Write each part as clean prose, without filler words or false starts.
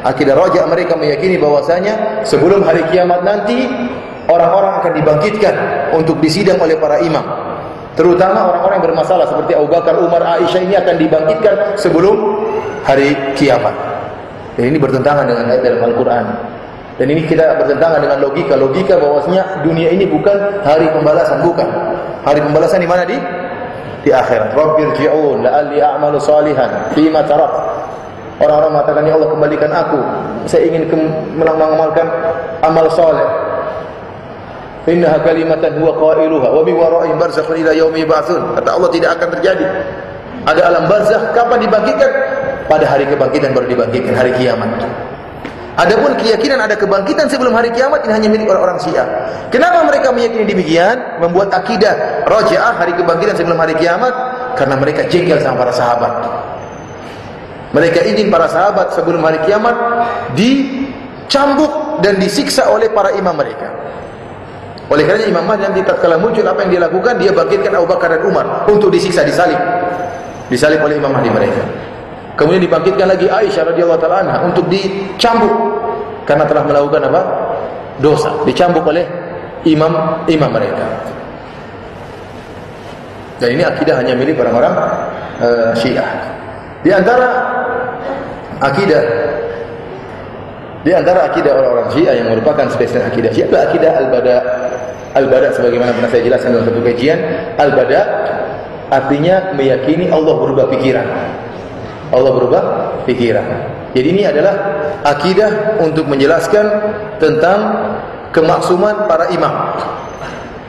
Akidah Raja'ah mereka meyakini bahwasanya sebelum hari kiamat nanti orang-orang akan dibangkitkan untuk disidang oleh para imam. Terutama orang-orang yang bermasalah seperti Abu Bakar, Umar, Aisyah ini akan dibangkitkan sebelum hari kiamat. Dan ini bertentangan dengan ayat dalam Al-Qur'an. Dan ini kita bertentangan dengan logika bahwasanya dunia ini bukan hari pembalasan, bukan. Hari pembalasan di mana? Di akhirat. Rabbirji'un la'alli a'malu salihan fima tarak. Orang-orang mengatakan, ya Allah kembalikan aku, saya ingin mengamalkan amal saleh. Innaha kalimatan huwa qailuha wa bi wara'ihim barzakhun ila yaumi yub'atsun. Kata Allah tidak akan terjadi. Ada alam barzakh, kapan dibangkitkan? Pada hari kebangkitan baru dibangkitkan, hari kiamat. Adapun keyakinan ada kebangkitan sebelum hari kiamat ini hanya milik orang-orang Syiah. Kenapa mereka meyakini demikian? Membuat akidah Raja'ah hari kebangkitan sebelum hari kiamat karena mereka jengkel sama para sahabat. Mereka ingin para sahabat sebelum hari kiamat dicambuk dan disiksa oleh para imam mereka. Oleh karena Imam Mahdi nanti tatkala muncul apa yang dia lakukan, dia bangkitkan Abu Bakar dan Umar untuk disiksa, disalib oleh Imam Mahdi mereka. Kemudian dibangkitkan lagi Aisyah radhiyallahu taala anha untuk dicambuk karena telah melakukan apa? Dosa, dicambuk oleh imam mereka. Dan ini akidah hanya milik orang-orang Syiah. Di antara akidah orang-orang Syiah yang merupakan spesial akidah Syiah adalah akidah al-bada sebagaimana pernah saya jelaskan dalam satu kajian. Al-bada artinya meyakini Allah berubah pikiran. Allah berubah pikiran. Jadi ini adalah akidah untuk menjelaskan tentang kemaksuman para imam.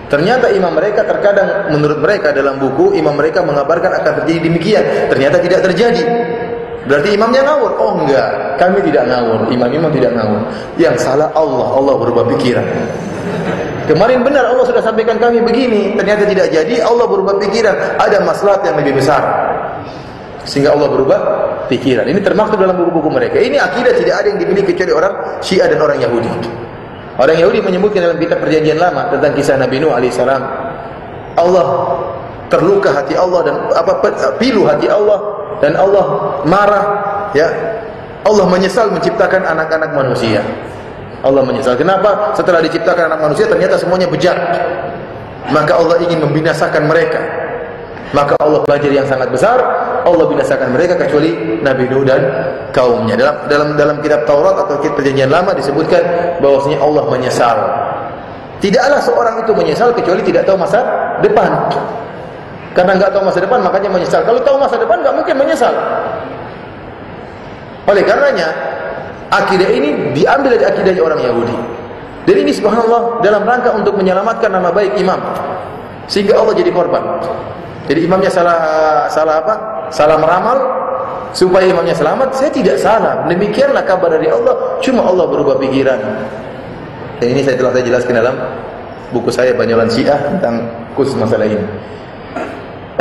Ternyata imam mereka terkadang menurut mereka dalam buku imam mereka mengabarkan akan terjadi demikian, ternyata tidak terjadi. Berarti imamnya ngawur? Oh enggak, kami tidak ngawur, imam-imam tidak ngawur. Yang salah Allah berubah pikiran. Kemarin benar Allah sudah sampaikan kami begini, ternyata tidak jadi, Allah berubah pikiran. Ada maslahat yang lebih besar, sehingga Allah berubah pikiran. Ini termaktub dalam buku-buku mereka. Ini akidah tidak ada yang dimiliki kecuali orang Syiah dan orang Yahudi. Orang Yahudi menyebutkan dalam kitab Perjanjian Lama tentang kisah Nabi Nuh alaihissalam. Allah terluka hati Allah dan pilu hati Allah dan Allah marah, ya. Allah menyesal menciptakan anak-anak manusia. Allah menyesal. Kenapa? Setelah diciptakan anak manusia ternyata semuanya bejat. Maka Allah ingin membinasakan mereka. Maka Allah belajar yang sangat besar, Allah binasakan mereka kecuali Nabi Nuh dan kaumnya. Dalam kitab Taurat atau kitab Perjanjian Lama disebutkan bahwasanya Allah menyesal. Tidaklah seorang itu menyesal kecuali tidak tahu masa depan. Karena enggak tahu masa depan makanya menyesal. Kalau tahu masa depan enggak mungkin menyesal. Oleh karenanya akidah ini diambil dari akidahnya orang Yahudi. Dan ini subhanallah dalam rangka untuk menyelamatkan nama baik imam. Sehingga Allah jadi korban. Jadi imamnya salah meramal supaya imamnya selamat. Saya tidak salah. Demikianlah kabar dari Allah. Cuma Allah berubah pikiran. Dan ini telah saya jelaskan dalam buku saya Banyolan Syiah tentang khusus masalah ini.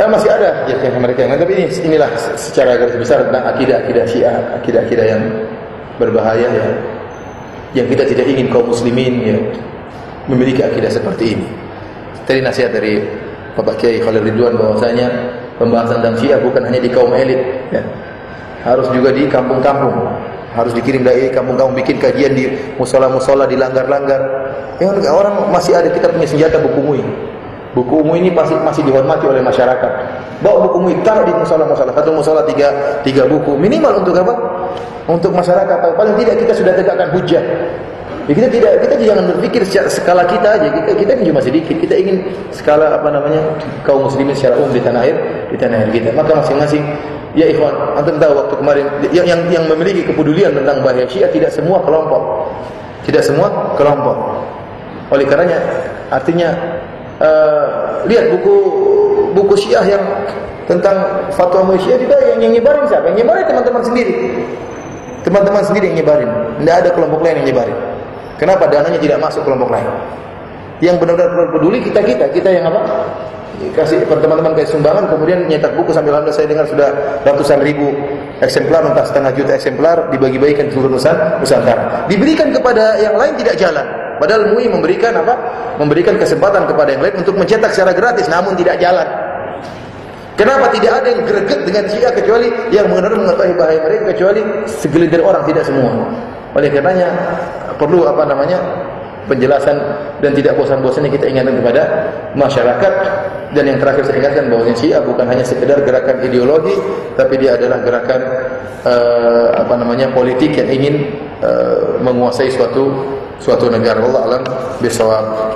Masih ada yang mereka yang lain, tapi inilah secara garis besar tentang akidah Syiah, akidah yang berbahaya ya. Yang kita tidak ingin kaum muslimin ya memiliki akidah seperti ini. Tadi nasihat dari Bapak Kiai Khalil Ridwan bahwasanya pembahasan tentang Syiah bukan hanya di kaum elit ya. Harus juga di kampung-kampung. Harus dikirim dari kampung-kampung, bikin kajian di musola-musola, di langgar-langgar. Yang orang masih ada, kita punya senjata buku MUI. Buku MUI ini masih dihormati oleh masyarakat. Bawa buku MUI, taruh di musola-musola. Satu musola tiga buku. Minimal untuk apa? Untuk masyarakat. Paling tidak kita sudah tegakkan hujah. Ya, kita jangan berpikir skala kita aja. Kita ini cuma sedikit. Kita ingin skala kaum muslimin secara umum di tanah air kita. Maka masing-masing, ya ikhwan, antum tahu waktu kemarin yang memiliki kepedulian tentang bahaya Syiah tidak semua kelompok. Oleh karenanya, artinya lihat buku Syiah yang tentang fatwa Syiah juga yang nyebarin siapa? Yang nyebarin teman-teman sendiri. Teman-teman sendiri yang nyebarin. Tidak ada kelompok lain yang nyebarin. Kenapa? Dananya tidak masuk kelompok lain. Yang benar-benar peduli kita yang apa? Kasih teman-teman kasih sumbangan, kemudian nyetak buku sambil alhamdulillah saya dengar sudah ratusan ribu eksemplar, entah setengah juta eksemplar dibagi-bagikan di seluruh Nusantara. Diberikan kepada yang lain tidak jalan. Padahal MUI memberikan apa? Memberikan kesempatan kepada yang lain untuk mencetak secara gratis, namun tidak jalan. Kenapa tidak ada yang greget dengan Syiah kecuali yang benar-benar mengetahui bahaya mereka, kecuali segelintir orang, tidak semua. Oleh karenanya perlu penjelasan dan tidak bosan-bosannya kita ingatkan kepada masyarakat. Dan yang terakhir saya ingatkan bahwa Syiah bukan hanya sekedar gerakan ideologi, tapi dia adalah gerakan politik yang ingin menguasai suatu negara. Wallahu a'lam bishawab.